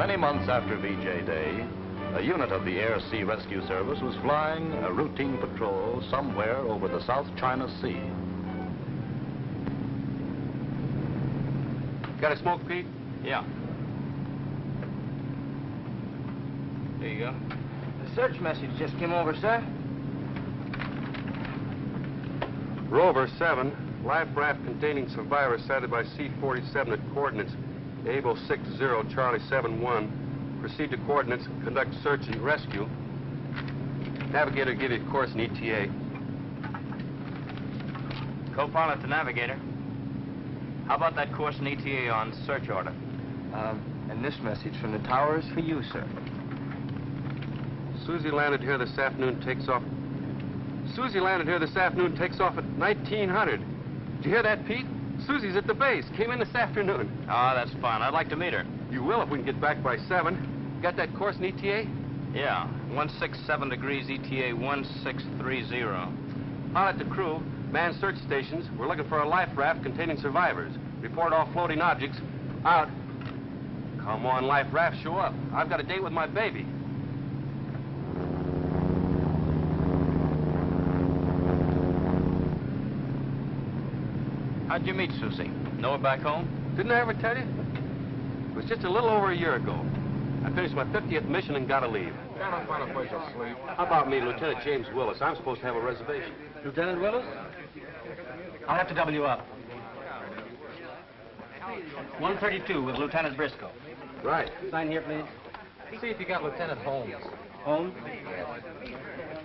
Many months after VJ Day, a unit of the Air Sea Rescue Service was flying a routine patrol somewhere over the South China Sea. Got a smoke, Pete? Yeah. There you go. The search message just came over, sir. Rover 7, life raft containing survivors sighted by C-47 at coordinates Able 60, Charlie 71. Proceed to coordinates, conduct search and rescue. Navigator give you a course in ETA. Co-pilot to navigator. How about that course in ETA on search order? And this message from the tower is for you, sir. Susie landed here this afternoon, takes off. Susie landed here this afternoon, takes off at 1900. Did you hear that, Pete? Susie's at the base. Came in this afternoon. Ah, that's fine. I'd like to meet her. You will if we can get back by 7. Got that course in ETA? Yeah, 167 degrees ETA 1630. Pilot to crew, man search stations. We're looking for a life raft containing survivors. Report all floating objects. Out. Come on, life raft, show up. I've got a date with my baby. How'd you meet Susie? Know her back home? Didn't I ever tell you? It was just a little over a year ago. I finished my 50th mission and got to leave. Can't find a place to sleep. How about me, Lieutenant James Willis? I'm supposed to have a reservation. Lieutenant Willis? I'll have to double you up. 132 with Lieutenant Briscoe. Right. Sign here, please. See if you got Lieutenant Holmes. Holmes?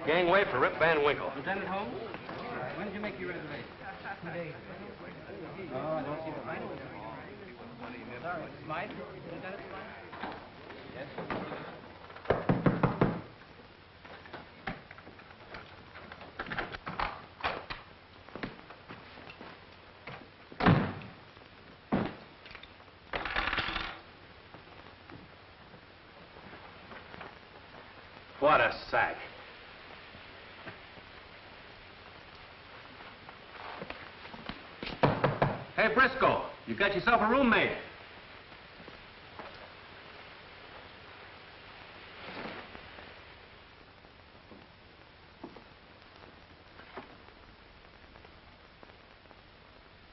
Gangway for Rip Van Winkle. Lieutenant Holmes? When did you make your reservation? 2 days. Oh, I don't see the sign. Sorry, Smythe? Lieutenant Smythe? Yes. What a sack. Hey, Briscoe, you got yourself a roommate.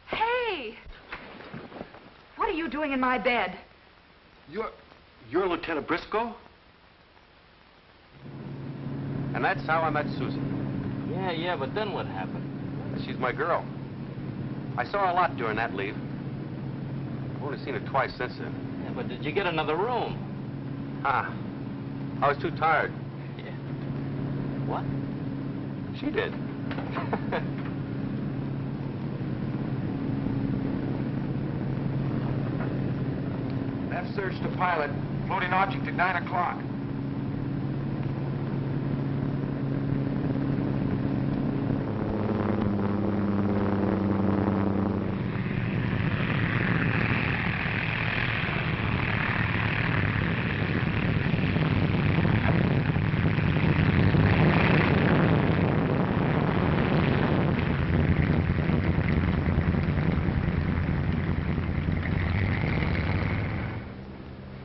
Hey! What are you doing in my bed? You're Lieutenant Briscoe? And that's how I met Susie. Yeah, but then what happened? She's my girl. I saw her a lot during that leave. I've only seen her twice since then. Yeah, but did you get another room? Ah, I was too tired. Yeah. What? She did. That search to pilot. Floating object at 9 o'clock.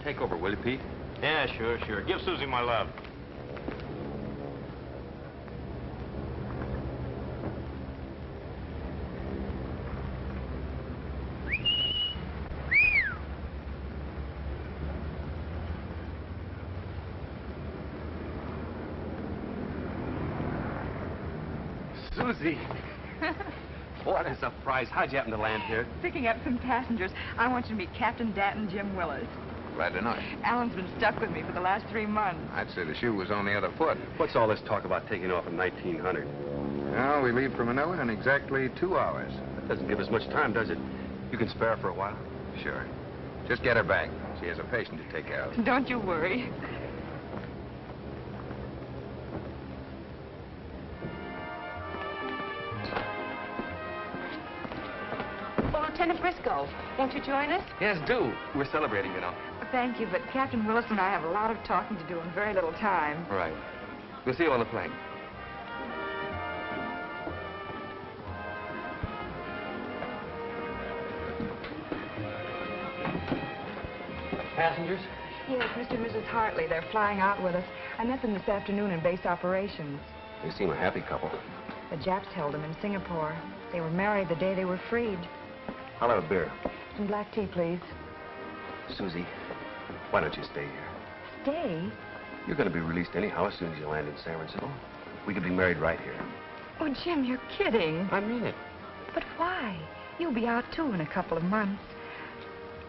Take over, will you, Pete? Yeah, sure. Give Susie my love. Susie! What a surprise. How'd you happen to land here? Picking up some passengers. I want you to meet Captain Danton, Jim Willis. Glad to know you. Alan's been stuck with me for the last 3 months. I'd say the shoe was on the other foot. What's all this talk about taking off in 1900? Well, we leave for Manila in exactly 2 hours. That doesn't give us much time, does it? You can spare her for a while? Sure. Just get her back. She has a patient to take care of. Don't you worry. Well, Lieutenant Briscoe, won't you join us? Yes, do. We're celebrating, you know. Thank you, but Captain Willis and I have a lot of talking to do and very little time. All right. We'll see you on the plane. Passengers, Yes, Mr. and Mrs. Hartley. They're flying out with us. I met them this afternoon in base operations. They seem a happy couple. The Japs held them in Singapore. They were married the day they were freed. I'll have a beer. Some black tea, please. Susie, why don't you stay here? Stay? You're going to be released anyhow as soon as you land in San Francisco. We could be married right here. Oh, Jim, you're kidding. I mean it. But why? You'll be out, too, in a couple of months.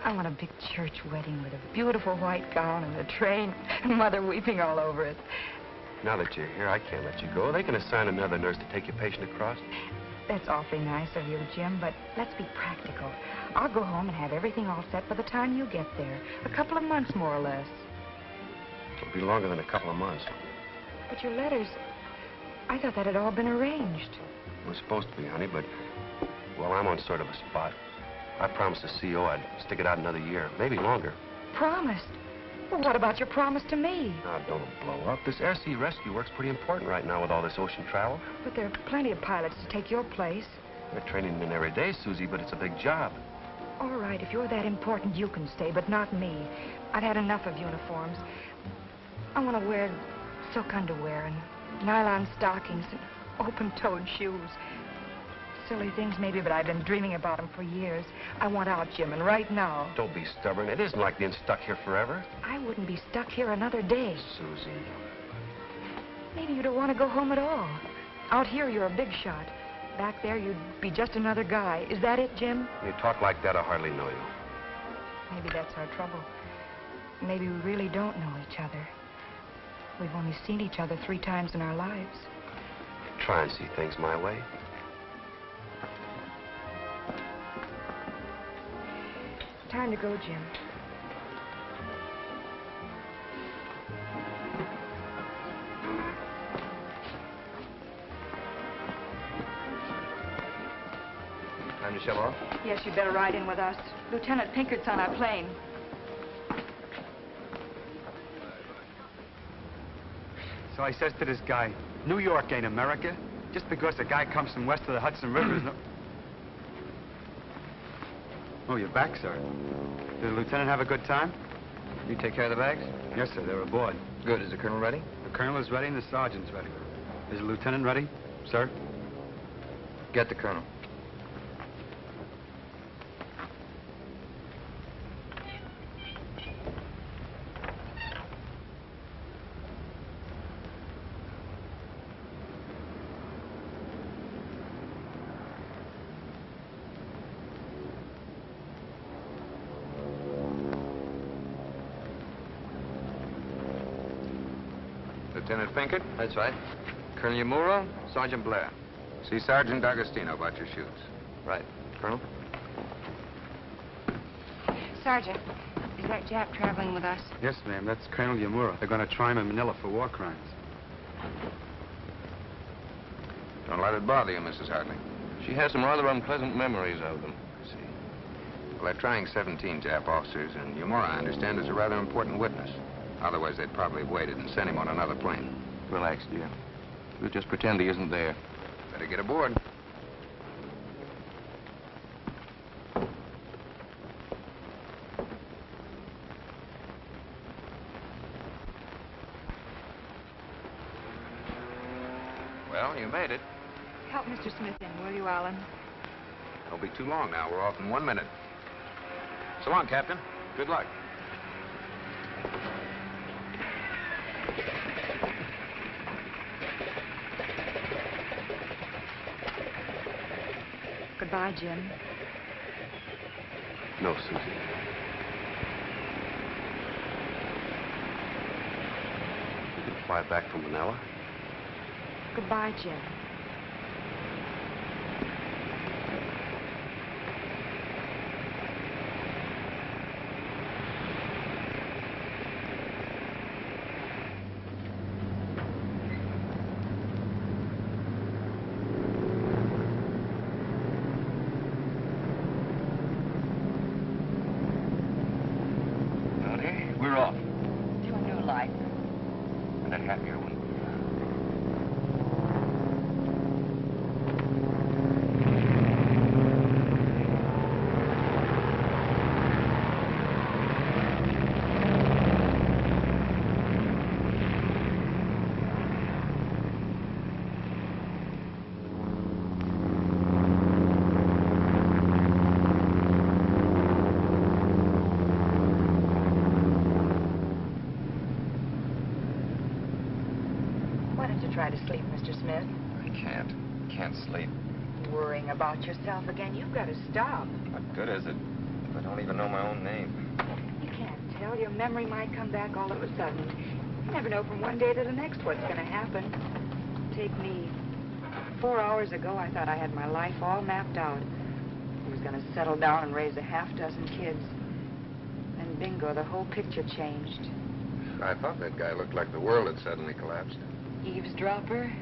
I want a big church wedding with a beautiful white gown and a train and Mother weeping all over it. Now that you're here, I can't let you go. They can assign another nurse to take your patient across. That's awfully nice of you, Jim, but let's be practical. I'll go home and have everything all set by the time you get there. A couple of months, more or less. It'll be longer than a couple of months. But your letters, I thought that had all been arranged. It was supposed to be, honey, but, well, I'm on sort of a spot. I promised the CO I'd stick it out another year, maybe longer. Promised? Well, what about your promise to me? Now, don't blow up. This air-sea rescue work's pretty important right now with all this ocean travel. But there are plenty of pilots to take your place. They're training in every day, Susie, but it's a big job. All right, if you're that important, you can stay, but not me. I've had enough of uniforms. I want to wear silk underwear and nylon stockings and open-toed shoes. Silly things, maybe, but I've been dreaming about them for years. I want out, Jim, and right now. Don't be stubborn. It isn't like being stuck here forever. I wouldn't be stuck here another day. Susie. Maybe you don't want to go home at all. Out here, you're a big shot. Back there, you'd be just another guy. Is that it, Jim? You talk like that, I hardly know you. Maybe that's our trouble. Maybe we really don't know each other. We've only seen each other 3 times in our lives. Try and see things my way. Time to go, Jim. Time to shove off? Yes, you'd better ride in with us. Lieutenant Pinkert's on our plane. So I says to this guy, New York ain't America. Just because a guy comes from west of the Hudson River is no... Oh, you're back, sir. Did the lieutenant have a good time? You take care of the bags? Yes, sir. They're aboard. Good. Is the colonel ready? The colonel is ready and the sergeant's ready. Is the lieutenant ready, sir? Get the colonel. Lieutenant Pinkett? That's right. Colonel Yamura, Sergeant Blair. See Sergeant D'Agostino about your shoes. Right. Colonel? Sergeant, is that Jap traveling with us? Yes, ma'am. That's Colonel Yamura. They're going to try him in Manila for war crimes. Don't let it bother you, Mrs. Hartley. She has some rather unpleasant memories of them. I see. Well, they're trying 17 Jap officers, and Yamura, I understand, is a rather important witness. Otherwise, they'd probably have waited and sent him on another plane. Relax, dear. We'll just pretend he isn't there. Better get aboard. Well, you made it. Help Mr. Smith in, will you, Alan? Don't be too long now. We're off in 1 minute. So long, Captain. Good luck. Goodbye, Jim. No, Susie. You can fly back from Manila. Goodbye, Jim. We're off. To a new life. And a happier one. try to sleep, Mr. Smith. I can't. Can't sleep. Worrying about yourself again. You've got to stop. What good is it? I don't even know my own name. You can't tell. Your memory might come back all of a sudden. You never know from one day to the next what's going to happen. Take me. 4 hours ago, I thought I had my life all mapped out. I was going to settle down and raise a half dozen kids. Then bingo, the whole picture changed. I thought that guy looked like the world had suddenly collapsed. Eavesdropper?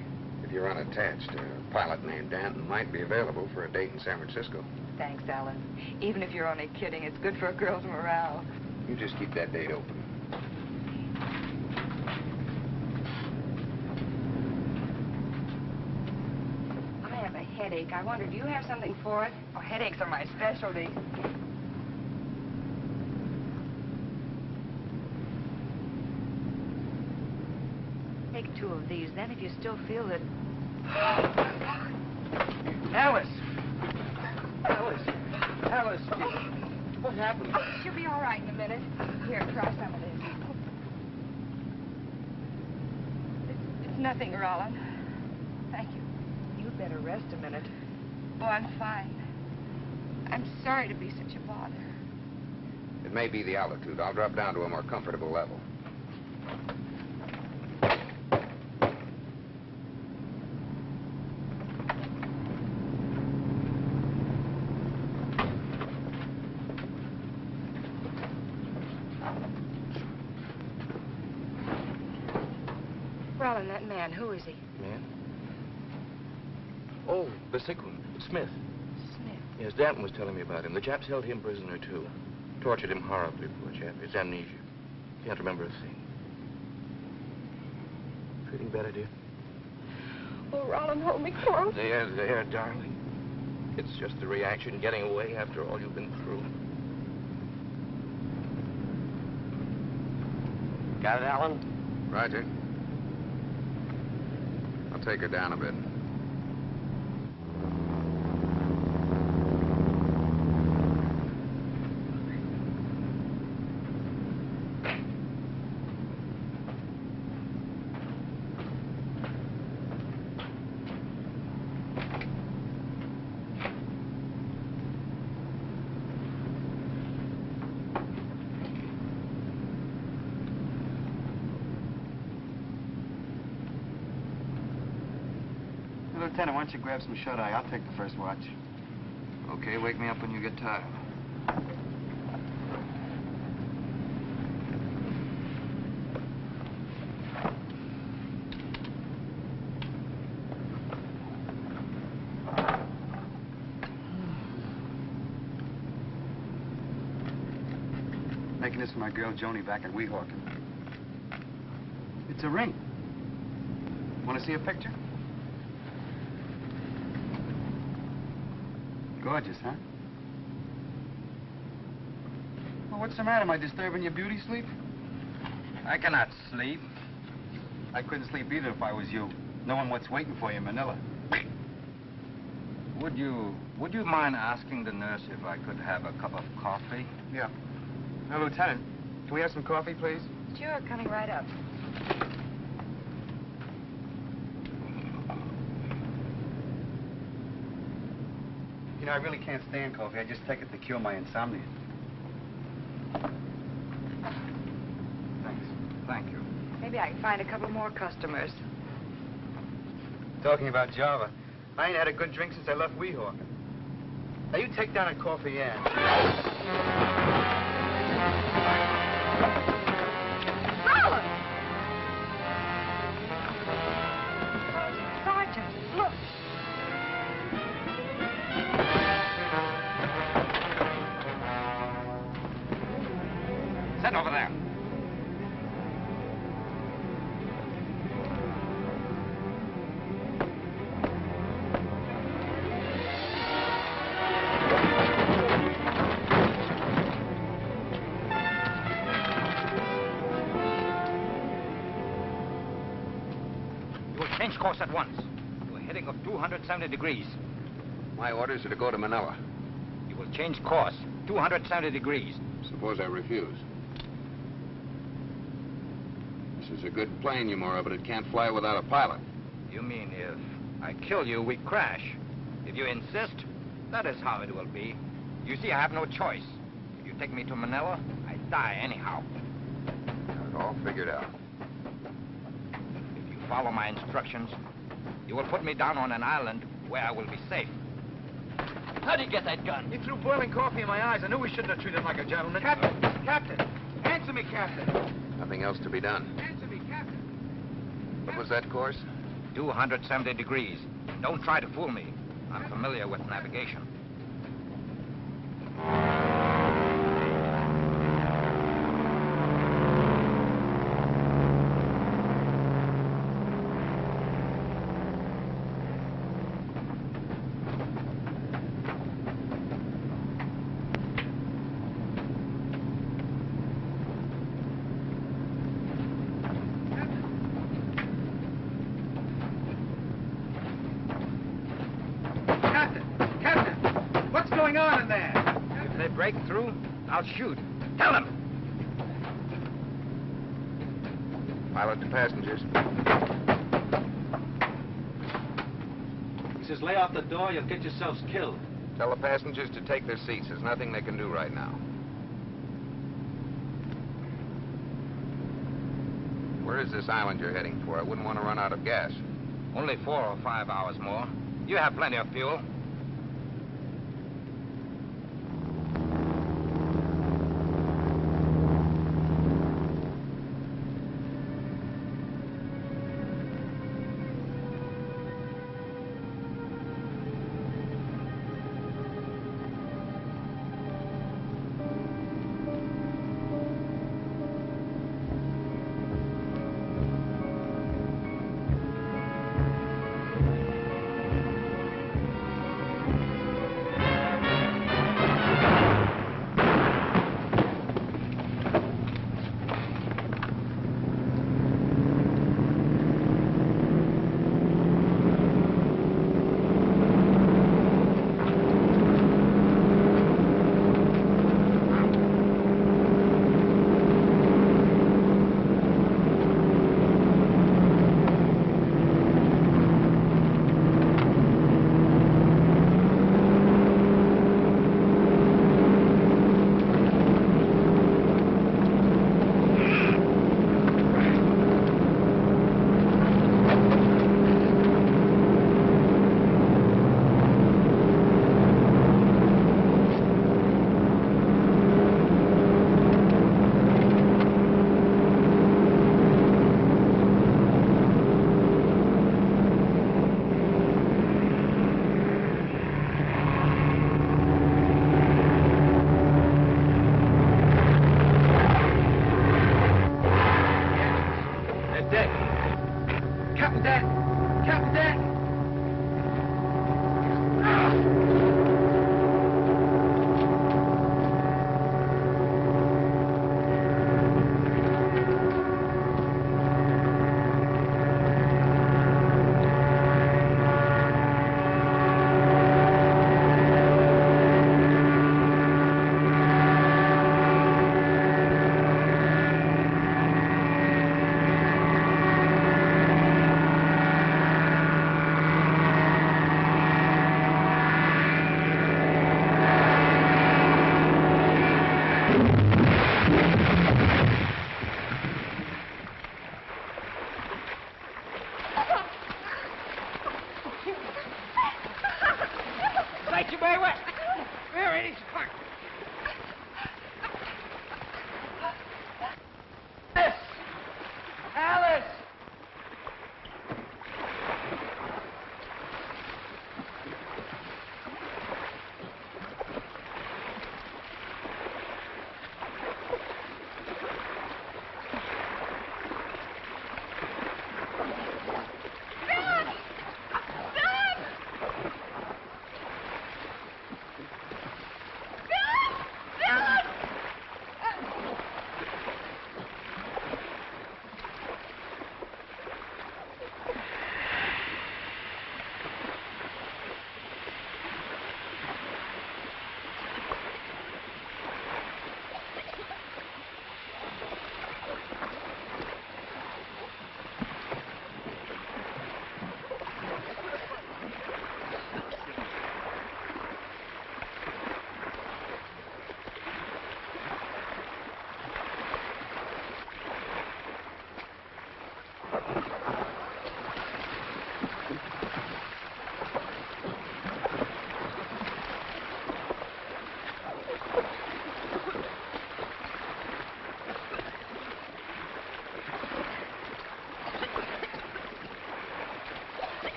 If you're unattached, a pilot named Danton might be available for a date in San Francisco. Thanks, Alan. Even if you're only kidding, it's good for a girl's morale. You just keep that date open. I have a headache. I wonder, do you have something for it? Oh, headaches are my specialty. Take 2 of these, then if you still feel it. Alice! Alice! Alice! What happened? You'll be all right in a minute. Here, try some of this. It's nothing, Rollin. Thank you. You'd better rest a minute. Oh, I'm fine. I'm sorry to be such a bother. It may be the altitude. I'll drop down to a more comfortable level. Rollin, that man, who is he? Man? Oh, Briscoe. Smith. Smith. Yes, Danton was telling me about him. The chaps held him prisoner, too. Tortured him horribly, poor chap. It's amnesia. Can't remember a thing. Feeling better, dear? Oh, Rollin, hold me close. There, darling. It's just the reaction, getting away after all you've been through. Got it, Alan? Roger. I'll take her down a bit. Lieutenant, why don't you grab some shut-eye? I'll take the first watch. Okay, wake me up when you get tired. Making this for my girl Joni back in Weehawken. It's a ring. Want to see a picture? Gorgeous, huh? Well, what's the matter? Am I disturbing your beauty sleep? I cannot sleep. I couldn't sleep either if I was you, knowing what's waiting for you in Manila. Would you mind asking the nurse if I could have a cup of coffee? Yeah. Now, Lieutenant, can we have some coffee, please? Sure, coming right up. You know, I really can't stand coffee. I just take it to cure my insomnia. Thanks. Thank you. Maybe I can find a couple more customers. Talking about Java, I ain't had a good drink since I left Weehawken. Now, you take down a coffee and... Sergeant, look. Sit over there. You will change course at once. You are heading of 270 degrees. My orders are to go to Manila. You will change course, 270 degrees. Suppose I refuse. This is a good plane, Yumura, but it can't fly without a pilot. You mean if I kill you, we crash? If you insist, that is how it will be. You see, I have no choice. If you take me to Manila, I die anyhow. Got it all figured out. If you follow my instructions, you will put me down on an island where I will be safe. How'd you get that gun? He threw boiling coffee in my eyes. I knew we shouldn't have treated him like a gentleman. Captain! Captain! Answer me, Captain! Nothing else to be done. Answer me, Captain! What was that course? 270 degrees. Don't try to fool me. I'm familiar with navigation. Break through, I'll shoot. Tell them! Pilot to passengers. He says, lay off the door, you'll get yourselves killed. Tell the passengers to take their seats. There's nothing they can do right now. Where is this island you're heading for? I wouldn't want to run out of gas. Only 4 or 5 hours more. You have plenty of fuel.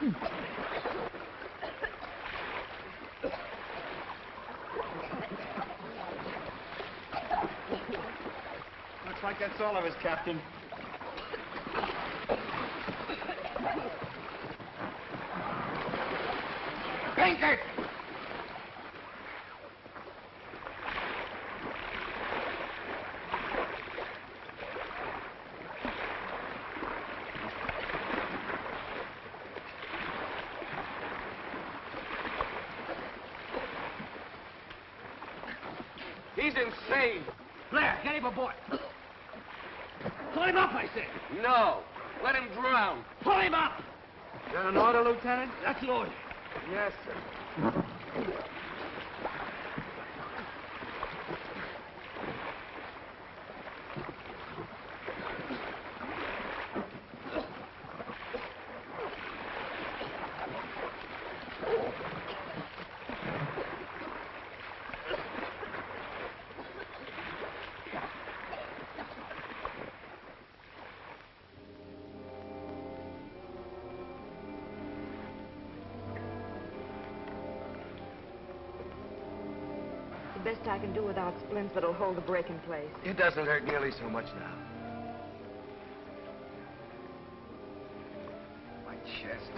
Looks like that's all of us, Captain. Pinkett! He's insane. Blair, get him aboard. Pull him up, I said. No. Let him drown. Pull him up! Is that an order, Lieutenant? That's an order. Yes, sir. The best I can do without splints that'll hold the break in place. It doesn't hurt nearly so much now. My chest.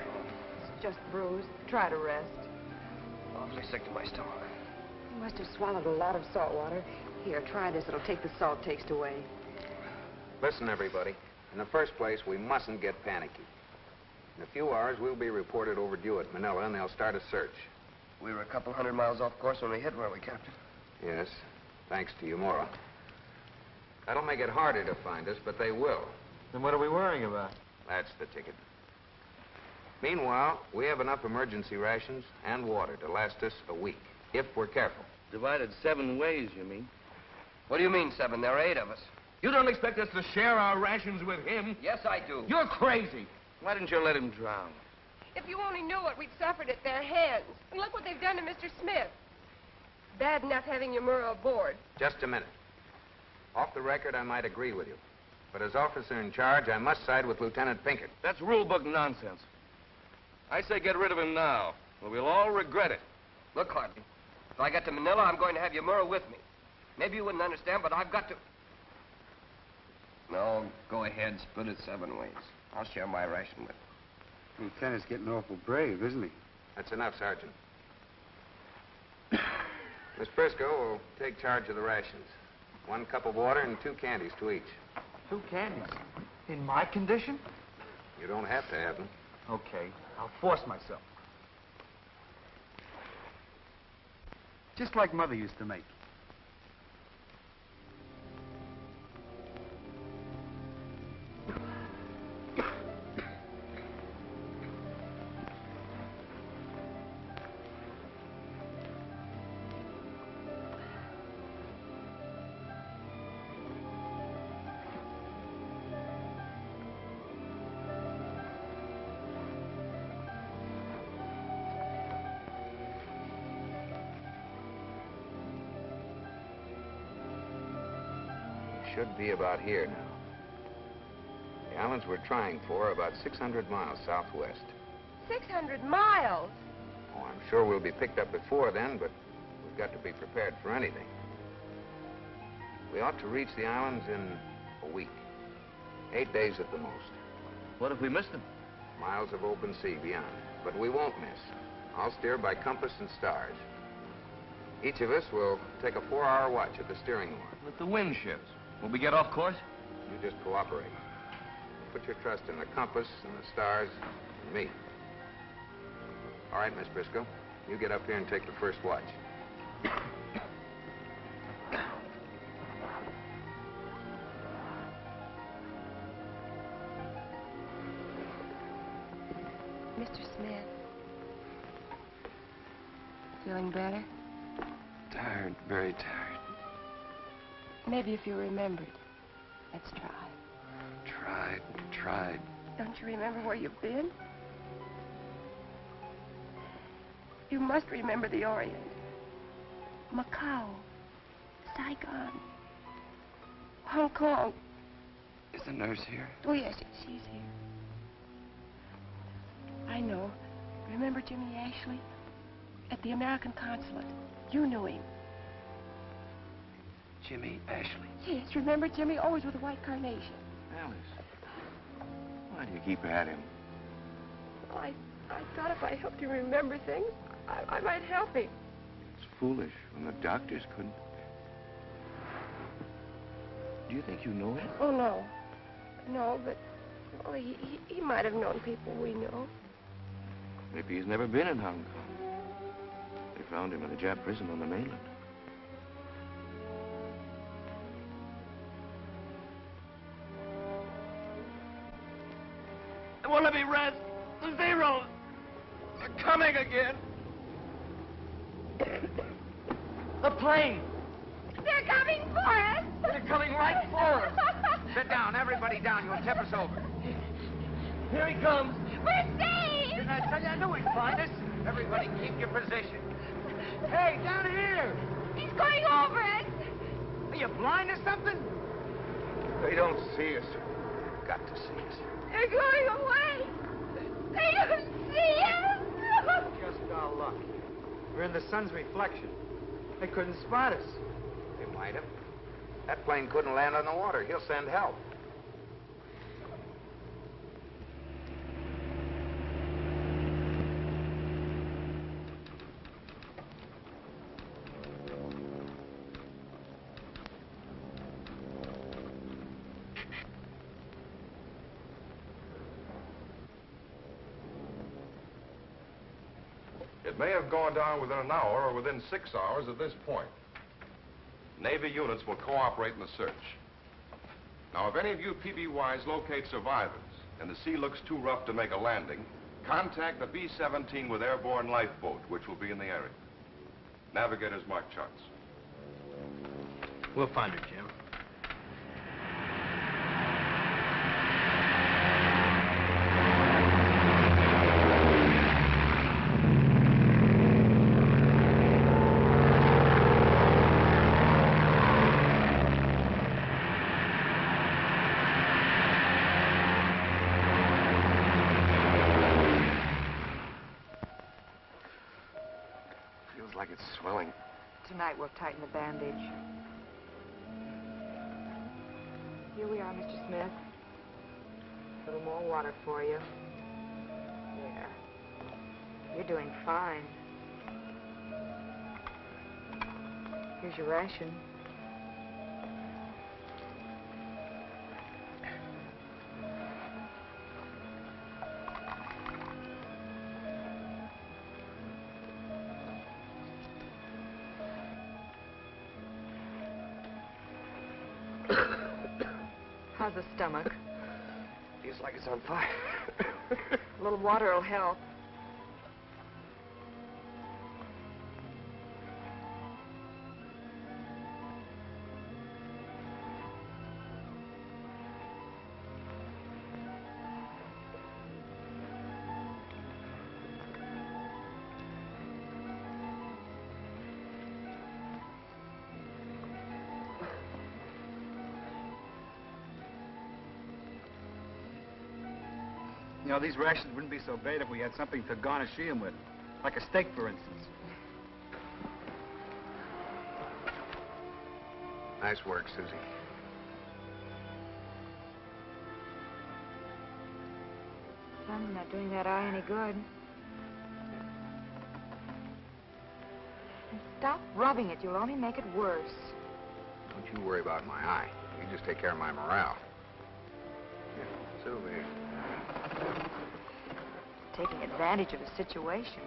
It's just bruised. Try to rest. Awfully sick to my stomach. You must have swallowed a lot of salt water. Here, try this. It'll take the salt taste away. Listen, everybody. In the first place, we mustn't get panicky. In a few hours, we'll be reported overdue at Manila, and they'll start a search. We were a couple 100 miles off course when we hit, weren't we, Captain? Yes, thanks to Yumura. That'll make it harder to find us, but they will. Then what are we worrying about? That's the ticket. Meanwhile, we have enough emergency rations and water to last us a week, if we're careful. Divided 7 ways, you mean? What do you mean, 7? There are 8 of us. You don't expect us to share our rations with him? Yes, I do. You're crazy. Why didn't you let him drown? If you only knew what we'd suffered at their hands. And look what they've done to Mr. Smith. Bad enough having Yumura aboard. Just a minute. Off the record, I might agree with you. But as officer in charge, I must side with Lieutenant Pinkett. That's rule book nonsense. I say get rid of him now, or we'll all regret it. Look, Hartley, if I get to Manila, I'm going to have Yumura with me. Maybe you wouldn't understand, but I've got to... No, go ahead, split it 7 ways. I'll share my ration with you. Lieutenant's getting awful brave, isn't he? That's enough, Sergeant. Miss Briscoe will take charge of the rations. 1 cup of water and 2 candies to each. 2 candies? In my condition? You don't have to have them. Okay, I'll force myself. Just like Mother used to make. Should be about here now. The islands we're trying for are about 600 miles southwest. 600 miles? Oh, I'm sure we'll be picked up before then, but we've got to be prepared for anything. We ought to reach the islands in a week. 8 days at the most. What if we miss them? Miles of open sea beyond. But we won't miss. I'll steer by compass and stars. Each of us will take a 4-hour watch at the steering oar. But the wind shifts. Will we get off course? You just cooperate. Put your trust in the compass and the stars and me. All right, Miss Briscoe. You get up here and take the first watch. Mr. Smith. Feeling better? Tired, very tired. Maybe if you remembered. Let's try. Tried. Don't you remember where you've been? You must remember the Orient. Macau. Saigon. Hong Kong. Is the nurse here? Oh, yes, she's here. I I know. Remember Jimmy Ashley? At the American consulate. You knew him. Jimmy Ashley. Yes, remember Jimmy? Always with a white carnation. Alice, why do you keep at him? Well, I thought if I helped him remember things, I might help him. It's foolish when the doctors couldn't. Do you think you know him? Oh, no. No, but, well, he might have known people we know. Maybe he's never been in Hong Kong. They found him in a Jap prison on the mainland. They won't let me rest. The Zeros. They're coming again. The plane. They're coming for us. They're coming right for us. Sit down, everybody down. You'll tip us over. Here he comes. We're saved. Didn't I tell you I knew he'd find us? Everybody keep your position. Hey, down here. He's going over us. Are you blind or something? They don't see us. Got to see us. They're going away. They don't see us. Just our luck. We're in the sun's reflection. They couldn't spot us. They might have. That plane couldn't land on the water. He'll send help. It may have gone down within an hour or within 6 hours at this point. Navy units will cooperate in the search. Now, if any of you PBYs locate survivors and the sea looks too rough to make a landing, contact the B-17 with airborne lifeboat, which will be in the area. Navigators mark charts. We'll find her, Jim. Like it's swelling. Tonight we'll tighten the bandage. Here we are, Mr. Smith. A little more water for you. Yeah. You're doing fine. Here's your ration. How's the stomach? Feels like it's on fire. A little water will help. You know, these rations wouldn't be so bad if we had something to garnish them with. Like a steak, for instance. Nice work, Susie. I'm not doing that eye any good. Stop rubbing it. You'll only make it worse. Don't you worry about my eye. You just take care of my morale. Here, sit over here. Taking advantage of the situation.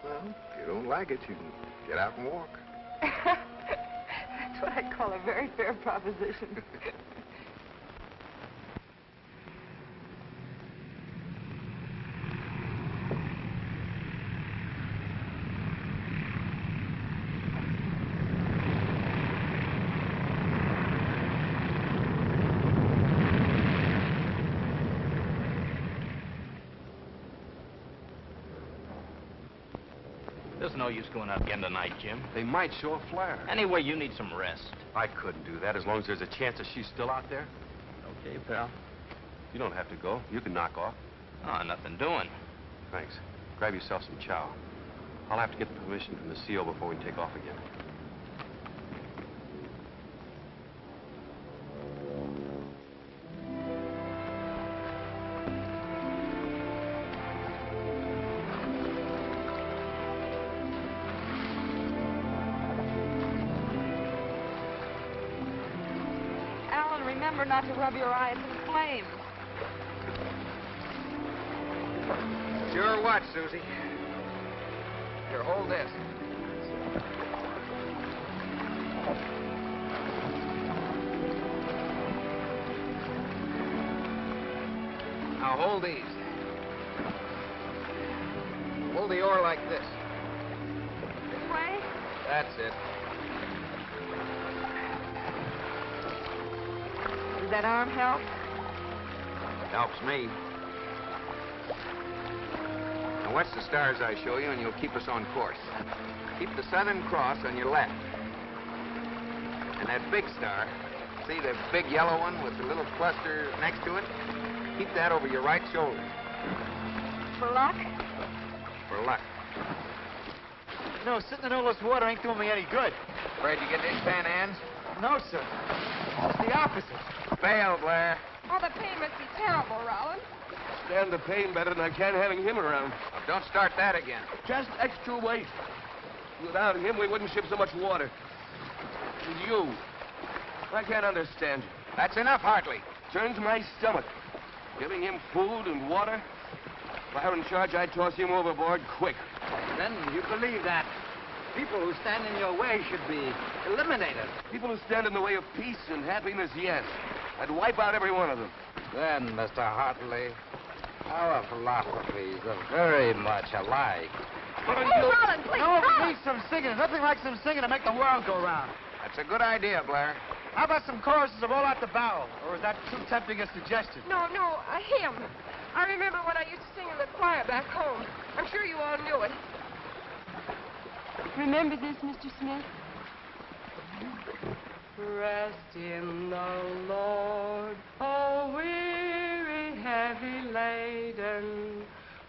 Well, if you don't like it, you can get out and walk. That's what I call a very fair proposition. There's no use going out again tonight, Jim. They might show a flare. Anyway, you need some rest. I couldn't do that as long as there's a chance that she's still out there. Okay, pal. You don't have to go. You can knock off. Oh, nothing doing. Thanks. Grab yourself some chow. I'll have to get permission from the CO before we take off again. Alan, remember not to rub your eyes in flames. Sure what, Susie? Here, hold this. Now hold these. Hold the oar like this. This way? That's it. Does that arm help? Helps me. Now watch the stars I show you, and you'll keep us on course. Keep the Southern Cross on your left. And that big star, see the big yellow one with the little cluster next to it? Keep that over your right shoulder. For luck? For luck. No, sitting in all this water ain't doing me any good. Afraid you get these fan hands? No, sir. It's the opposite. Fail, Blair. Oh, the pain must be terrible, Rollin. Stand the pain better than I can having him around. Now, don't start that again. Just extra weight. Without him, we wouldn't ship so much water. And you. I can't understand you. That's enough, Hartley. Turns my stomach. Giving him food and water. If I were in charge, I'd toss him overboard quick. Then you believe that people who stand in your way should be eliminated. People who stand in the way of peace and happiness, yes. I'd wipe out every one of them. Then, Mr. Hartley, our philosophies are very much alike. Hey, Rollin, please, No, stop! we need some singing. Nothing like some singing to make the world go round. That's a good idea, Blair. How about some choruses of All Out the Barrel? Or is that too tempting a suggestion? No, a hymn. I remember when I used to sing in the choir back home. I'm sure you all knew it. Remember this, Mr. Smith? Rest in the Lord, O weary, heavy laden.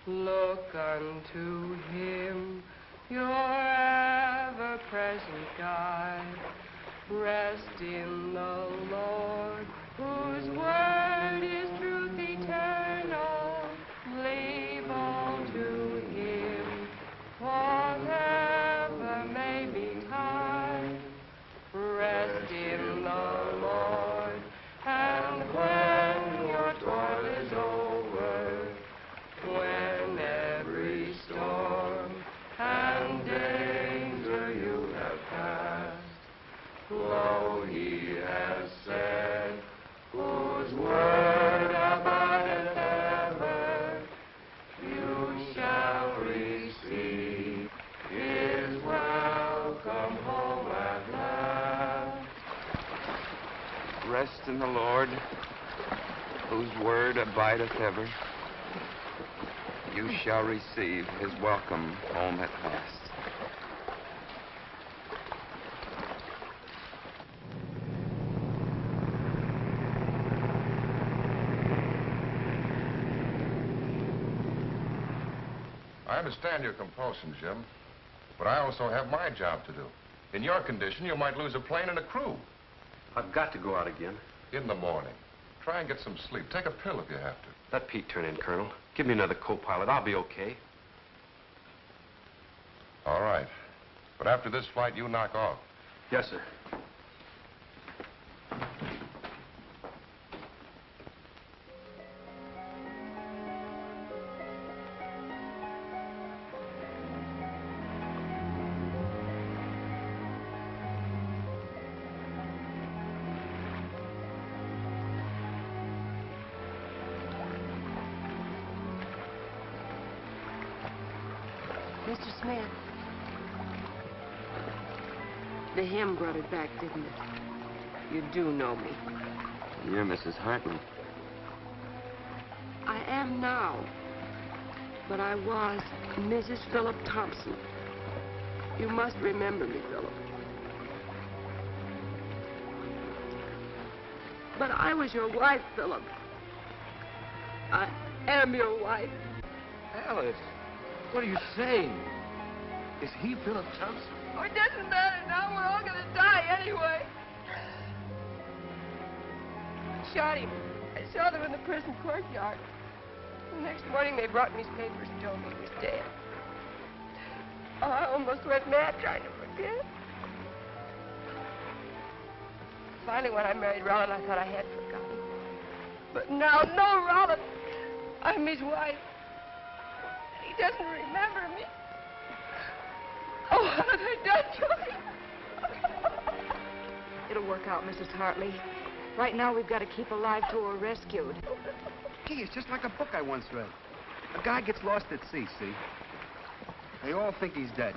Look unto him, your ever-present guide. Rest in the Lord, whose word is truth eternal. Leave all to him, whatever may betide. Rest in the Lord, and when your toil is over, when every storm and danger you have passed, lo, he has said, whose word abideth ever, you shall receive his welcome home at last. Rest in the Lord, whose word abideth ever. You shall receive his welcome home at last. I understand your compulsion, Jim, but I also have my job to do. In your condition, you might lose a plane and a crew. I've got to go out again. In the morning. Try and get some sleep. Take a pill if you have to. Let Pete turn in, Colonel. Give me another co-pilot. I'll be okay. All right. But after this flight, you knock off. Yes, sir. Mr. Smith, the hymn brought it back, didn't it? You do know me. You're Mrs. Hartley. I am now, but I was Mrs. Philip Thompson. You must remember me, Philip. But I was your wife, Philip. I am your wife. Alice. What are you saying? Is he Philip Thompson? Oh, it doesn't matter now. We're all gonna die anyway. I shot him. I saw them in the prison courtyard. The next morning they brought me his papers and told me he was dead. Oh, I almost went mad trying to forget. Finally, when I married Rollin, I thought I had forgotten. But now, no, Rollin. I'm his wife. He doesn't remember me. Oh, what have I done to him? It'll work out, Mrs. Hartley. Right now, we've got to keep alive till we're rescued. Gee, it's just like a book I once read. A guy gets lost at sea, see? They all think he's dead.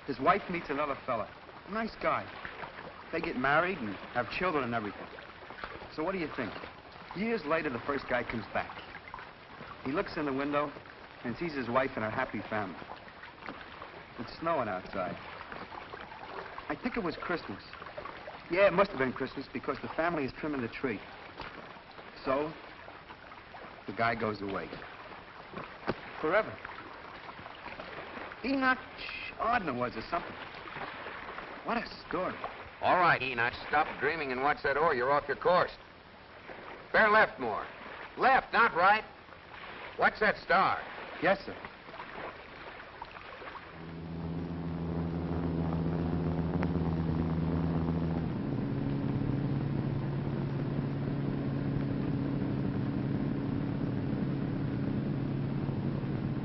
His wife meets another fella. A nice guy. They get married and have children and everything. So what do you think? Years later, the first guy comes back. He looks in the window and sees his wife and her happy family. It's snowing outside. I think it was Christmas. Yeah, it must have been Christmas because the family is trimming the tree. So, the guy goes away. Forever. Enoch Ardner was or something. What a story. All right, Enoch, stop dreaming and watch that oar. You're off your course. Bear left more. Left, not right. Watch that star. Yes, sir.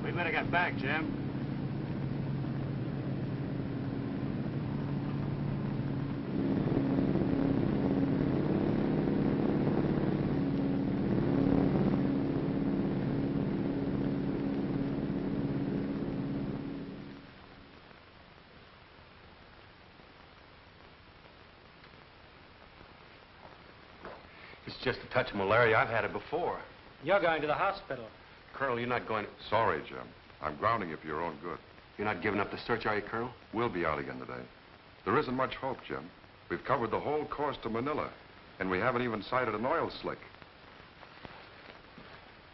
We better get back, Jim. It's just a touch of malaria. I've had it before. You're going to the hospital. Colonel, you're not going to... Sorry, Jim. I'm grounding you for your own good. You're not giving up the search, are you, Colonel? We'll be out again today. There isn't much hope, Jim. We've covered the whole course to Manila, and we haven't even sighted an oil slick.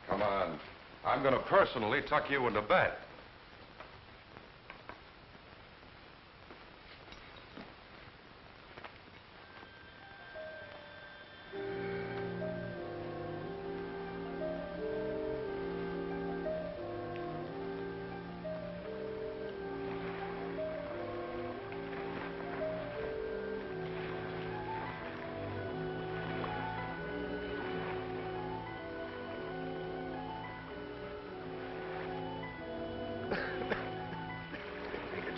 Come on. I'm going to personally tuck you into bed.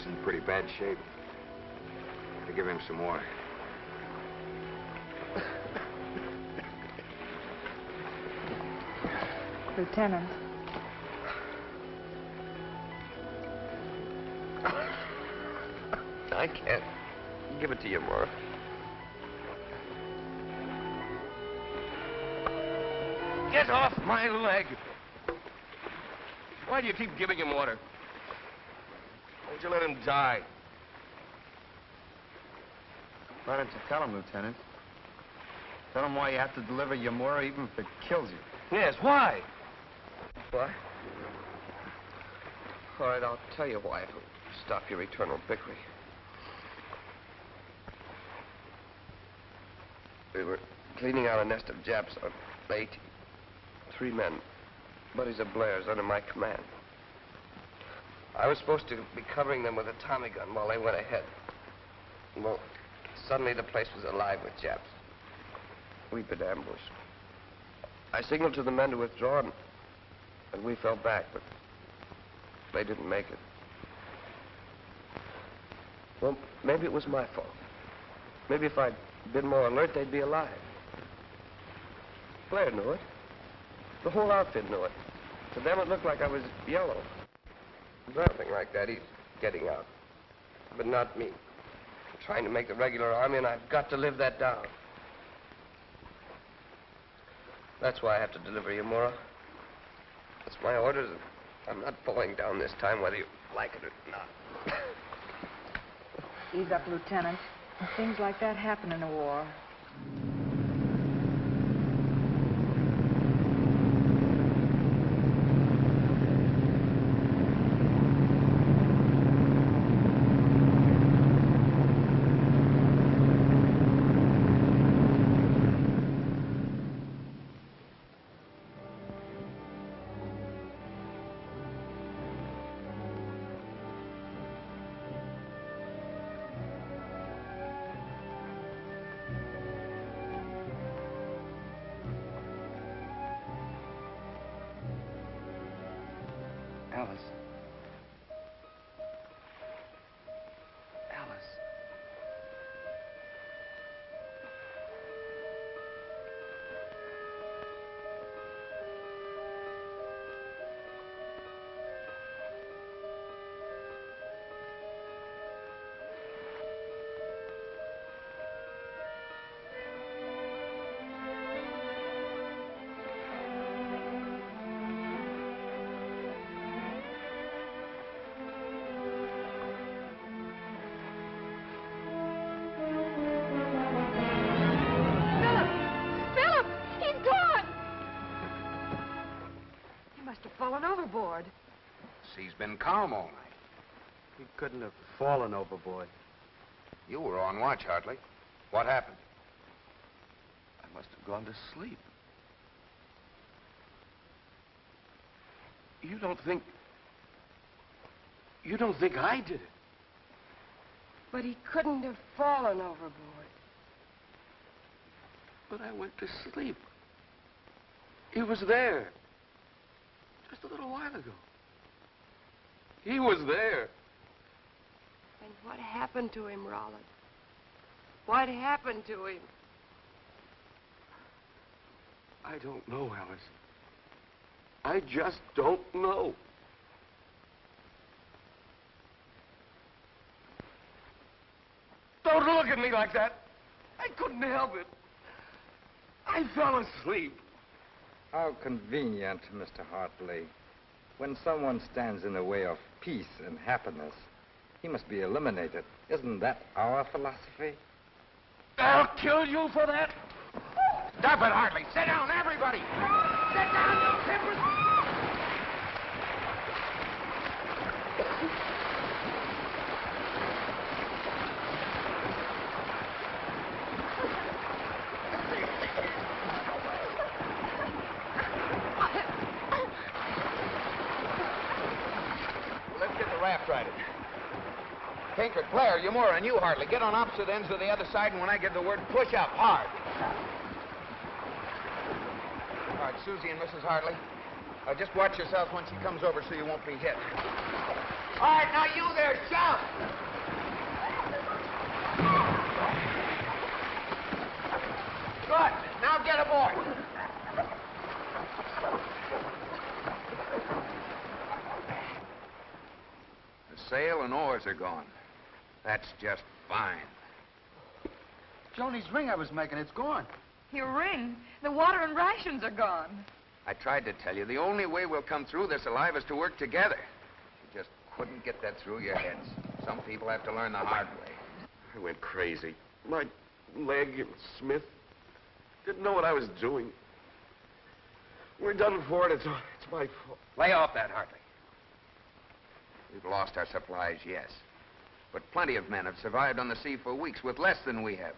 In pretty bad shape. To give him some water. Lieutenant. I can't give it to you, Maura. Get off my leg! Why do you keep giving him water? Why don't you let him die? Why don't you tell him, Lieutenant? Tell him why you have to deliver Yamura even if it kills you. Yes, why? Why? All right, I'll tell you why. It'll stop your eternal bickering. We were cleaning out a nest of Japs on 8. 3 men, buddies of Blair's, under my command. I was supposed to be covering them with a Tommy gun while they went ahead. Well, suddenly the place was alive with Japs. We'd been ambushed. I signaled to the men to withdraw, and we fell back, but they didn't make it. Well, maybe it was my fault. Maybe if I'd been more alert, they'd be alive. Blair knew it. The whole outfit knew it. To them, it looked like I was yellow. Nothing like that. He's getting out. But not me. I'm trying to make the regular army, and I've got to live that down. That's why I have to deliver you, Maura. That's my orders, and I'm not falling down this time, whether you like it or not. Ease up, Lieutenant. Things like that happen in a war. Alice. Alice. Fallen overboard. Sea's been calm all night. He couldn't have fallen overboard. You were on watch, Hartley. What happened? I must have gone to sleep. You don't think I did it? But he couldn't have fallen overboard. But I went to sleep. He was there. Just a little while ago. He was there. And what happened to him, Rollin? What happened to him? I don't know, Alice. I just don't know. Don't look at me like that. I couldn't help it. I fell asleep. How convenient, Mr. Hartley. When someone stands in the way of peace and happiness, he must be eliminated. Isn't that our philosophy? I'll kill you for that. Stop it, Hartley. Sit down, everybody. Sit down, you timbers. Raft rider. Tinker, Claire, Yamura, and you, Hartley, get on opposite ends of the other side, and when I give the word, push up hard. All right, Susie and Mrs. Hartley, just watch yourselves when she comes over so you won't be hit. All right, now you there, shout! Good. Now get aboard. Sail and oars are gone. That's just fine. Joni's ring I was making, it's gone. Your ring? The water and rations are gone. I tried to tell you, the only way we'll come through this alive is to work together. You just couldn't get that through your heads. Some people have to learn the hard way. I went crazy. My leg and Smith didn't know what I was doing. We're done for it. It's my fault. Lay off that, Hartley. We've lost our supplies, yes. But plenty of men have survived on the sea for weeks with less than we have.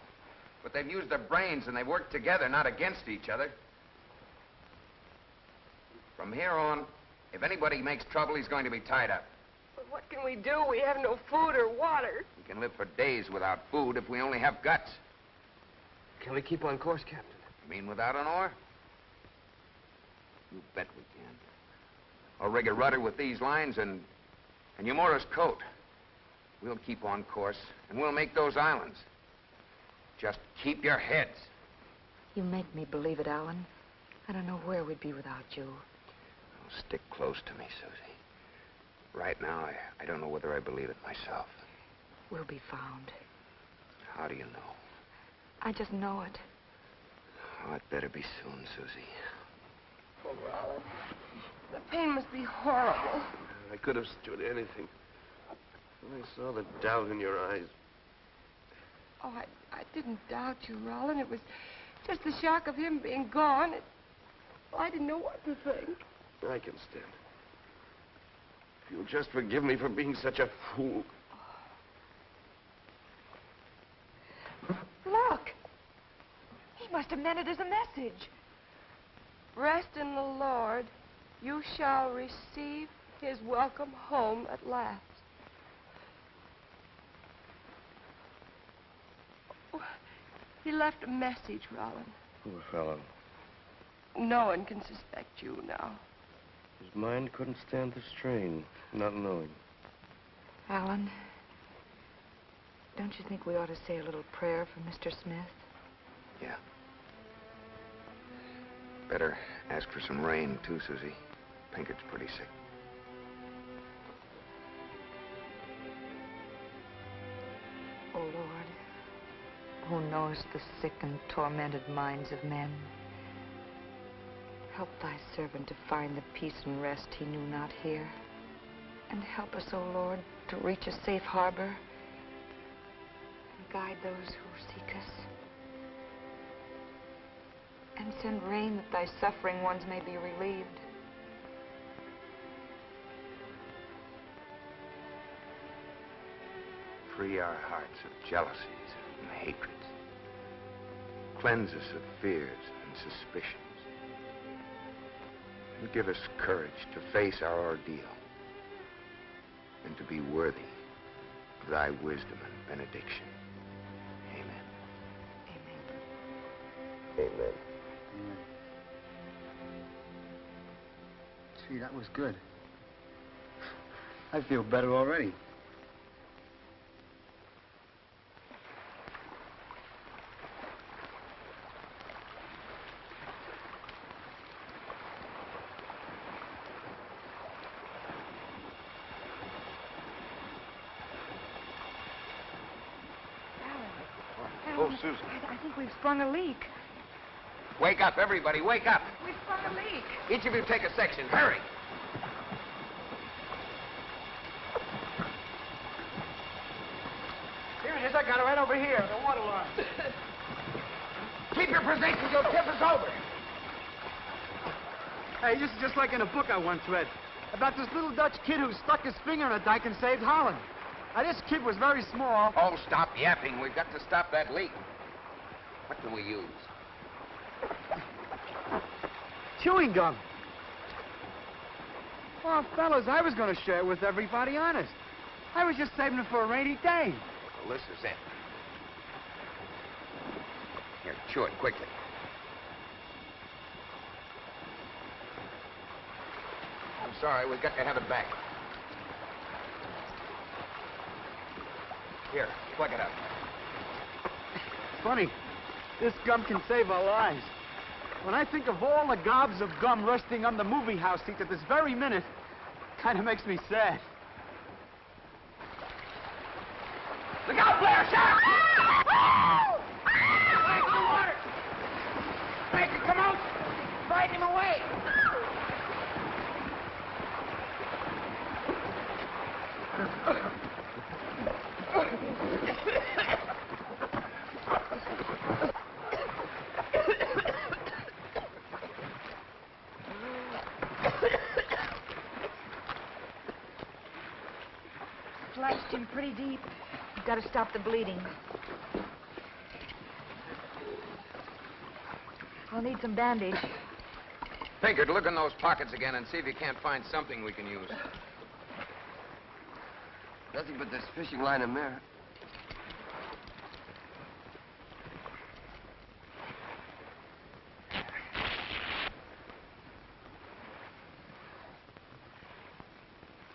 But they've used their brains and they've worked together, not against each other. From here on, if anybody makes trouble, he's going to be tied up. But what can we do? We have no food or water. We can live for days without food if we only have guts. Can we keep on course, Captain? You mean without an oar? You bet we can. I'll rig a rudder with these lines and Yamura's coat. We'll keep on course, and we'll make those islands. Just keep your heads. You make me believe it, Alan. I don't know where we'd be without you. Well, stick close to me, Susie. Right now, I don't know whether I believe it myself. We'll be found. How do you know? I just know it. Oh, it better be soon, Susie. Oh, Rollin, the pain must be horrible. I could have stood anything. I saw the doubt in your eyes. Oh, I didn't doubt you, Rollin. It was just the shock of him being gone. I didn't know what to think. I can stand it. If you'll just forgive me for being such a fool. Look! He must have meant it as a message. Rest in the Lord. You shall receive his welcome home at last. Oh, he left a message, Rollin. Poor fellow. No one can suspect you now. His mind couldn't stand the strain, not knowing. Alan, don't you think we ought to say a little prayer for Mr. Smith? Yeah. Better ask for some rain, too, Susie. Pinkert's pretty sick. O Lord, who knows the sick and tormented minds of men, help thy servant to find the peace and rest he knew not here. And help us, O Lord, to reach a safe harbor and guide those who seek us. And send rain that thy suffering ones may be relieved. Free our hearts of jealousies and hatreds. Cleanse us of fears and suspicions. And give us courage to face our ordeal. And to be worthy of thy wisdom and benediction. Amen. Amen. Amen. Gee, that was good. I feel better already. Oh, Susan. I think we've sprung a leak. Wake up, everybody, wake up. We've sprung a leak. Each of you take a section. Hurry. Here it is. I got it right over here, the water line. Keep your positions, you'll tip us over. Hey, this is just like in a book I once read about this little Dutch kid who stuck his finger in a dike and saved Holland. Now, this kid was very small. Oh, stop yapping. We've got to stop that leak. What can we use? Chewing gum. Oh, fellas, I was going to share it with everybody, honest. I was just saving it for a rainy day. Well, this is it. Here, chew it quickly. I'm sorry, we've got to have it back. Here, plug it up. Funny, this gum can save our lives. When I think of all the gobs of gum resting on the movie house seat at this very minute, kind of makes me sad. Look out, Blair! Shark! Blair, the water! Blair, come out! Fight him away! Sliced him pretty deep. You've got to stop the bleeding. I'll need some bandage. Pinkert, look in those pockets again and see if you can't find something we can use. Nothing but this fishing line and mirror.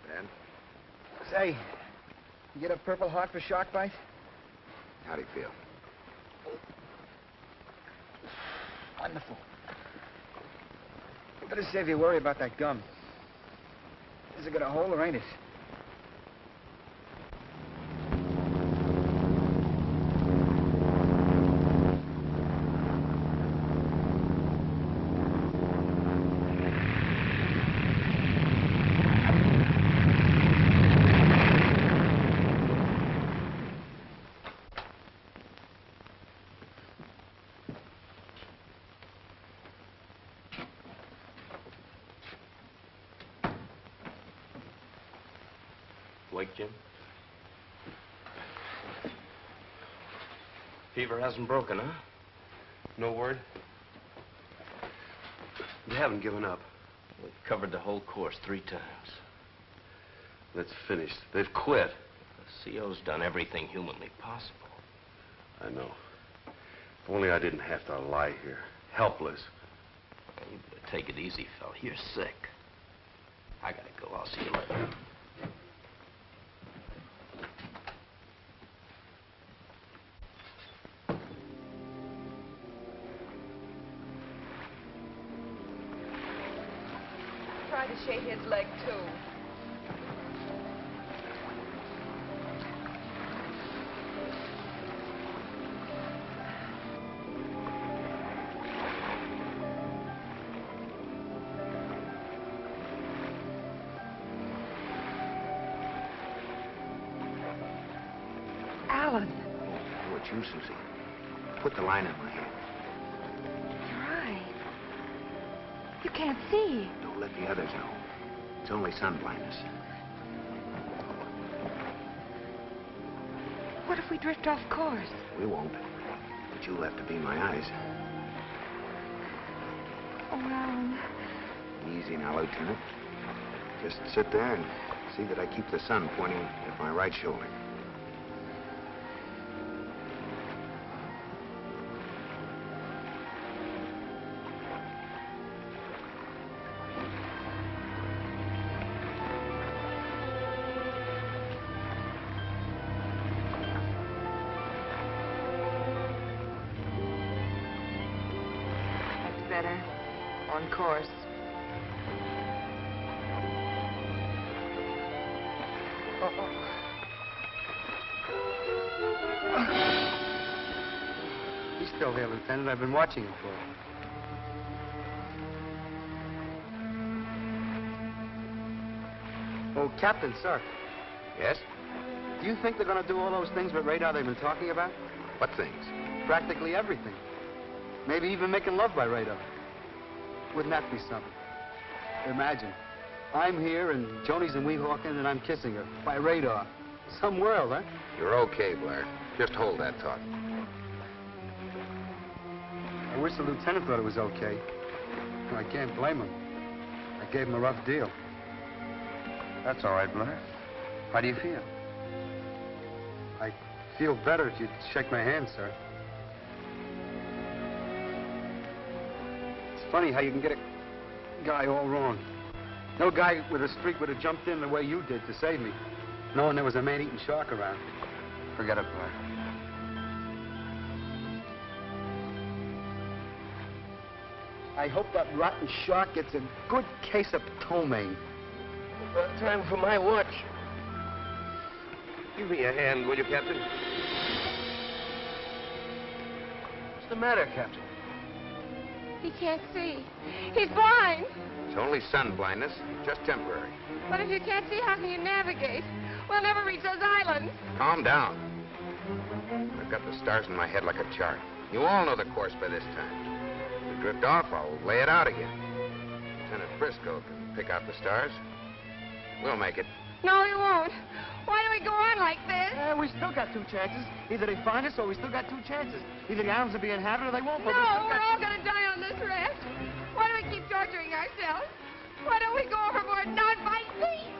Ben? Say, you get a Purple Heart for shark bite? How do you feel? Wonderful. You better save your worry about that gum. Is it got a hole or ain't it? Wake, Jim? Fever hasn't broken, huh? No word? You haven't given up. We've covered the whole course 3 times. That's finished. They've quit. The CO's done everything humanly possible. I know. If only I didn't have to lie here. Helpless. You better take it easy, fella. You're sick. I gotta go. I'll see you later. Try to shave his leg, too. Alan. Oh, it's you, Susie. Put the line in my hand. Your eye. You can't see. Don't let the others know. It's only sun blindness. What if we drift off course? We won't. But you'll have to be my eyes. Oh, Alan. Easy now, Lieutenant. Just sit there and see that I keep the sun pointing at my right shoulder. Better. On course. He's still there, Lieutenant. I've been watching him for it. Oh, Captain, sir. Yes? Do you think they're going to do all those things with radar they've been talking about? What things? Practically everything. Maybe even making love by radar. Wouldn't that be something? Imagine. I'm here, and Joni's in Weehawken, and I'm kissing her. By radar. Some world, huh? You're okay, Blair. Just hold that thought. I wish the lieutenant thought it was okay. Well, I can't blame him. I gave him a rough deal. That's all right, Blair. How do you feel? I feel better if you'd shake my hand, sir. It's funny how you can get a guy all wrong. No guy with a streak would have jumped in the way you did to save me, knowing there was a man-eating shark around. Forget it, Blair. I hope that rotten shark gets a good case of ptomaine. Time for my watch. Give me a hand, will you, Captain? What's the matter, Captain? He can't see. He's blind. It's only sun blindness, just temporary. But if you can't see, how can you navigate? We'll never reach those islands. Calm down. I've got the stars in my head like a chart. You all know the course by this time. If we drift off, I'll lay it out again. Lieutenant Briscoe can pick out the stars. We'll make it. No, he won't. Why do we go on like this? We still got two chances. Either they find us or we still got two chances. Either the islands will be inhabited or they won't. No, we're all going to die on this raft. Why do we keep torturing ourselves? Why don't we go overboard and not fight peace?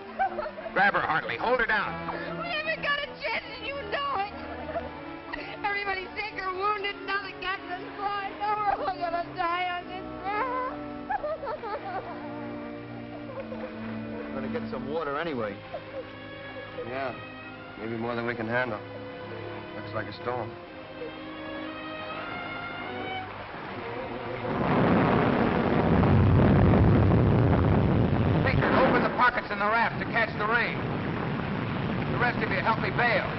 Grab her, Hartley. Hold her down. We haven't got a chance and you know it. Everybody's sick or wounded. Now the captain's blind. Now we're all going to die on this raft. We're going to get some water anyway. Yeah, maybe more than we can handle. Looks like a storm. Tinker, open the pockets in the raft to catch the rain. The rest of you help me bail.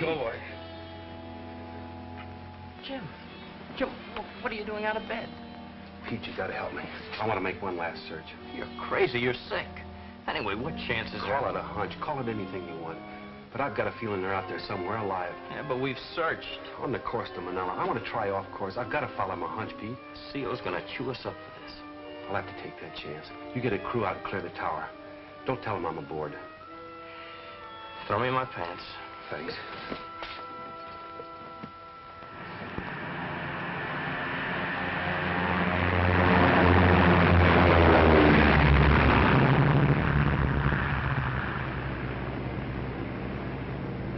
Go away. Jim, what are you doing out of bed? Pete, you gotta help me. I want to make one last search. You're crazy. You're sick. Anyway, what chances are... Call it a hunch. Call it anything you want. But I've got a feeling they're out there somewhere alive. Yeah, but we've searched. On the course to Manila. I want to try off course. I've got to follow my hunch, Pete. Seal's gonna chew us up for this. I'll have to take that chance. You get a crew out and clear the tower. Don't tell them I'm aboard. Throw me my pants. Thanks.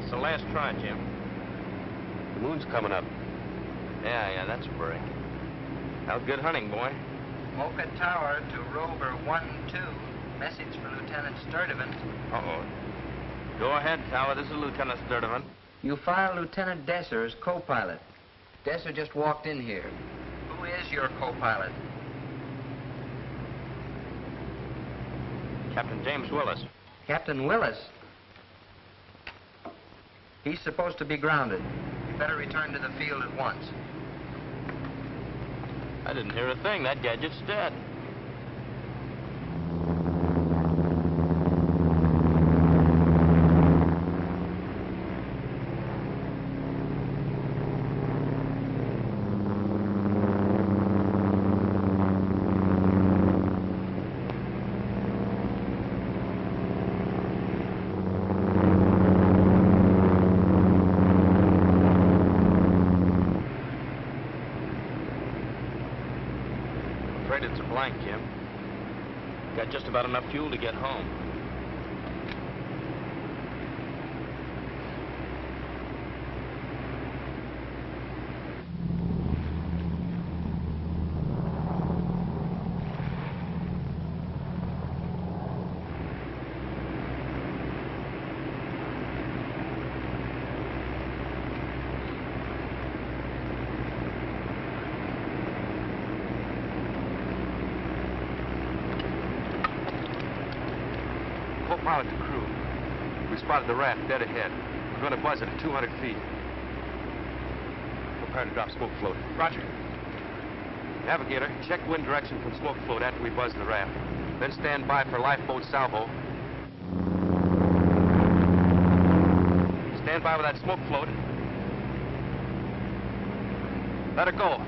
It's the last try, Jim. The moon's coming up. Yeah, that's a break. How's good hunting, boy? Mocha Tower to Rover 1-2. Message for Lieutenant Sturdivant. Uh-oh. Go ahead, Tower. This is Lieutenant Sturdivant. You file Lieutenant Desser as co-pilot. Desser just walked in here. Who is your co-pilot? Captain James Willis. Captain Willis. He's supposed to be grounded. You better return to the field at once. I didn't hear a thing. That gadget's dead. It's a blank, Jim. Got just about enough fuel to get home. Co-pilot to crew. We spotted the raft dead ahead. We're going to buzz it at 200 feet. Prepare to drop smoke float. Roger. Navigator, check wind direction from smoke float after we buzz the raft. Then stand by for lifeboat salvo. Stand by with that smoke float. Let her go.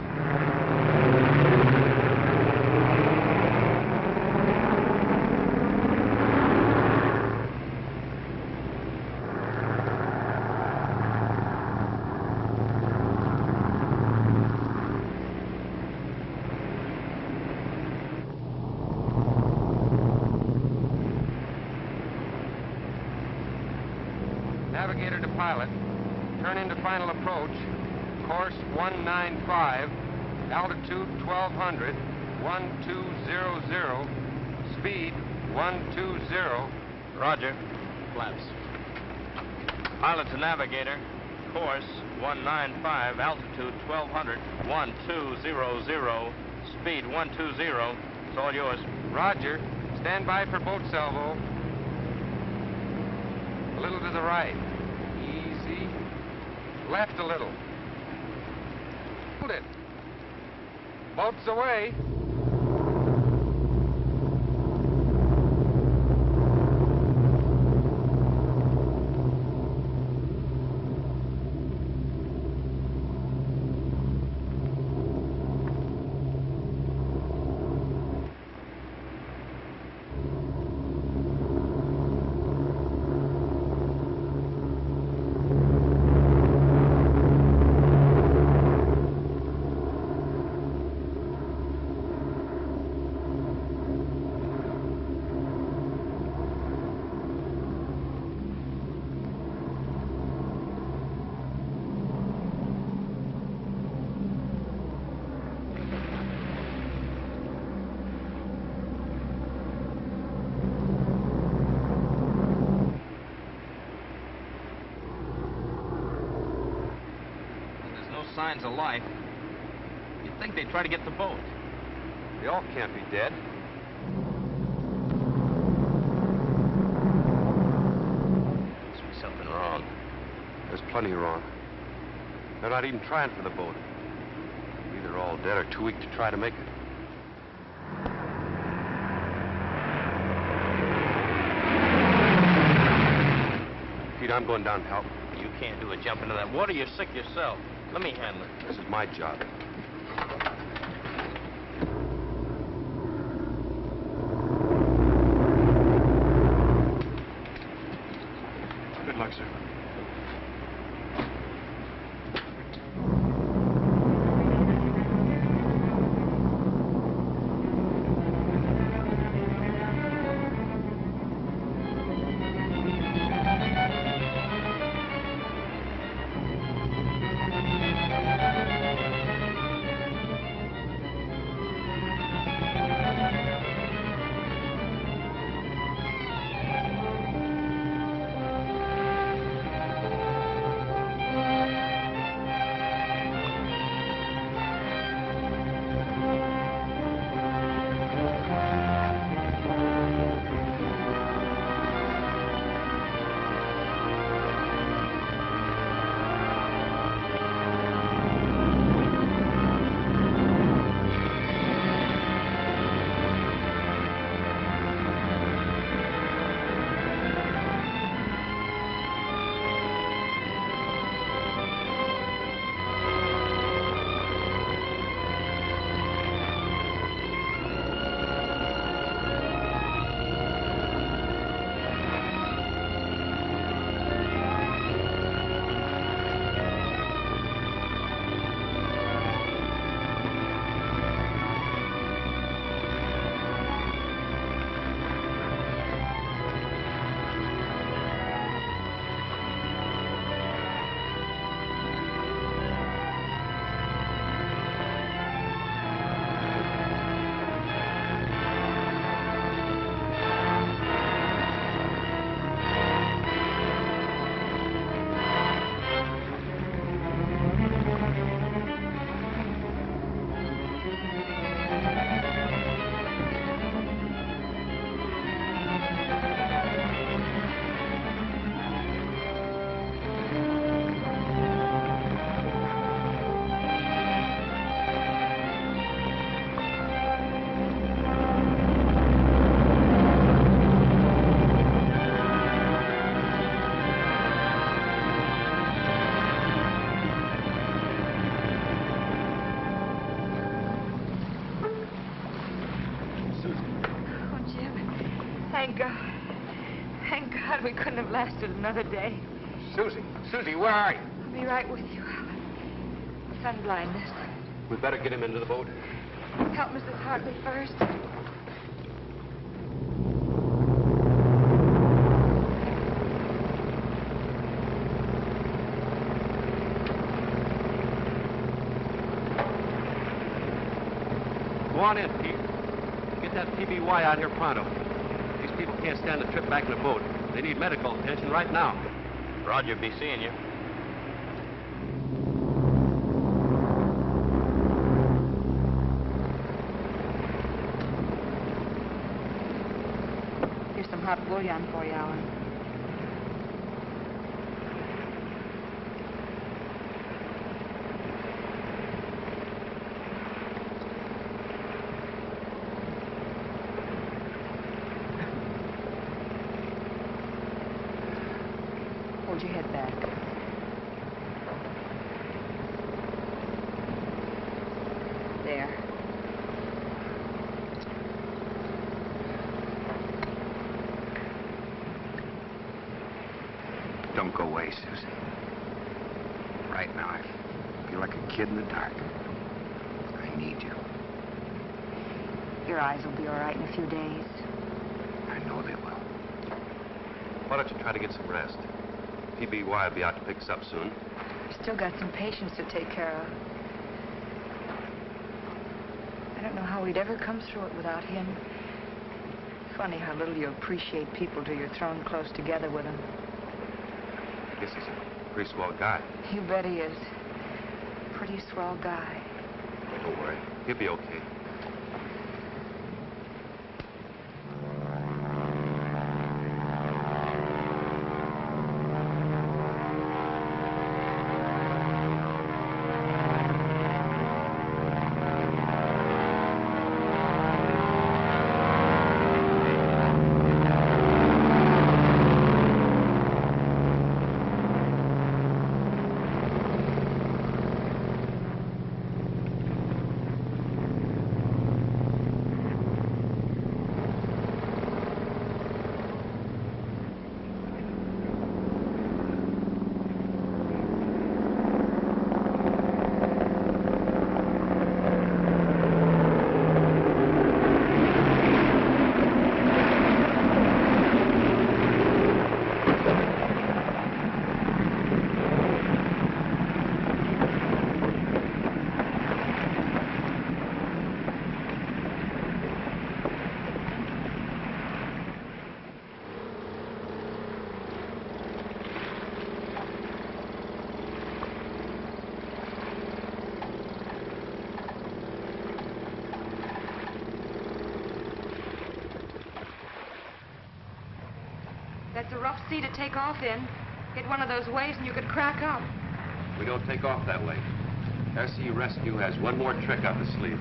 Navigator to pilot. Turn into final approach. Course 195. Altitude 1200. 1200. Speed 120. Roger. Flaps. Pilot to navigator. Course 195. Altitude 1200. 1200. Speed 120. It's all yours. Roger. Stand by for boat salvo. A little to the right. Easy. Left a little. Hold it. Boat's away. Signs of life. You'd think they'd try to get the boat. They all can't be dead. Must be something wrong. There's plenty wrong. They're not even trying for the boat. Either all dead or too weak to try to make it. Pete, I'm going down to help. You can't do a jump into that water. You're sick yourself. Let me handle it. This is my job. Good luck, sir. Thank God. Thank God we couldn't have lasted another day. Susie, Susie, where are you? I'll be right with you, Alan. Sun blindness. We better get him into the boat. Help Mrs. Hartley first. Go on in, Pete. Get that PBY out here pronto. These people can't stand the trip back in the boat. They need medical attention right now. Roger, be seeing you. Here's some hot bouillon for you, Alan. Hold your head back. There. Don't go away, Susie. Right now, I feel like a kid in the dark. I need you. Your eyes will be all right in a few days. I know they will. Why don't you try to get some rest? PBY will be out to pick us up soon. You've still got some patients to take care of. I don't know how we'd ever come through it without him. Funny how little you appreciate people till you're thrown close together with them. I guess he's a pretty swell guy. You bet he is. Pretty swell guy. Don't worry. He'll be okay. That's a rough sea to take off in. Hit one of those waves and you could crack up. We don't take off that way. RC Rescue has one more trick up its sleeve.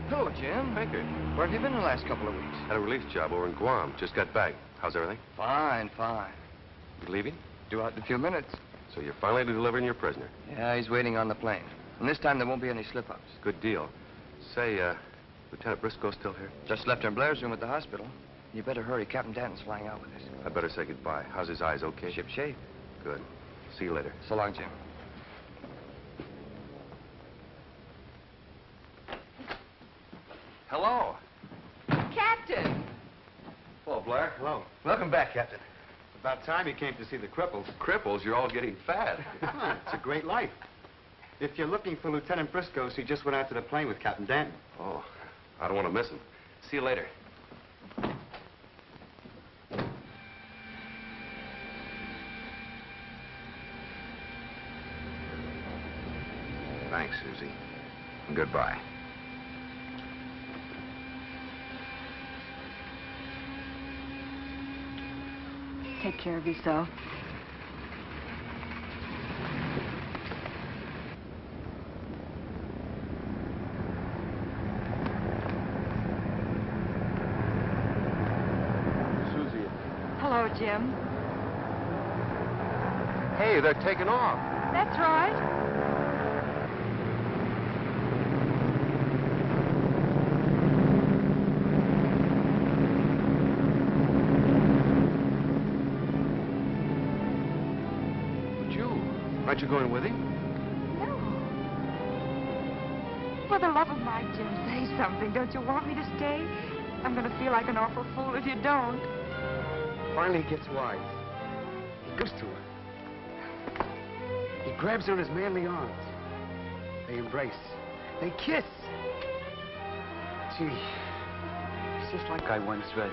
Hello, Jim. Baker. Where have you been the last couple of weeks? Had a relief job over in Guam. Just got back. How's everything? Fine, fine. You leaving? Due out in a few minutes. So you're finally delivering your prisoner. Yeah, he's waiting on the plane. And this time there won't be any slip-ups. Good deal. Say, Lieutenant Briscoe still here? Just left her in Blair's room at the hospital. You better hurry. Captain Danton's flying out with us. I better say goodbye. How's his eyes, okay? Ship shape. Good. See you later. So long, Jim. Hello. Captain! Hello, Blair. Hello. Welcome back, Captain. About time you came to see the cripples. Cripples, you're all getting fat. It's a great life. If you're looking for Lieutenant Briscoe, he just went out to the plane with Captain Danton. Oh, I don't want to miss him. See you later. Thanks, Susie. And goodbye. Take care of yourself. Susie. Hello, Jim. Hey, they're taking off. That's right. Aren't you going with him? No. For the love of Mike, Jim, say something. Don't you want me to stay? I'm going to feel like an awful fool if you don't. Finally he gets wise. He goes to her. He grabs her in his manly arms. They embrace. They kiss. Gee, it's just like I once read.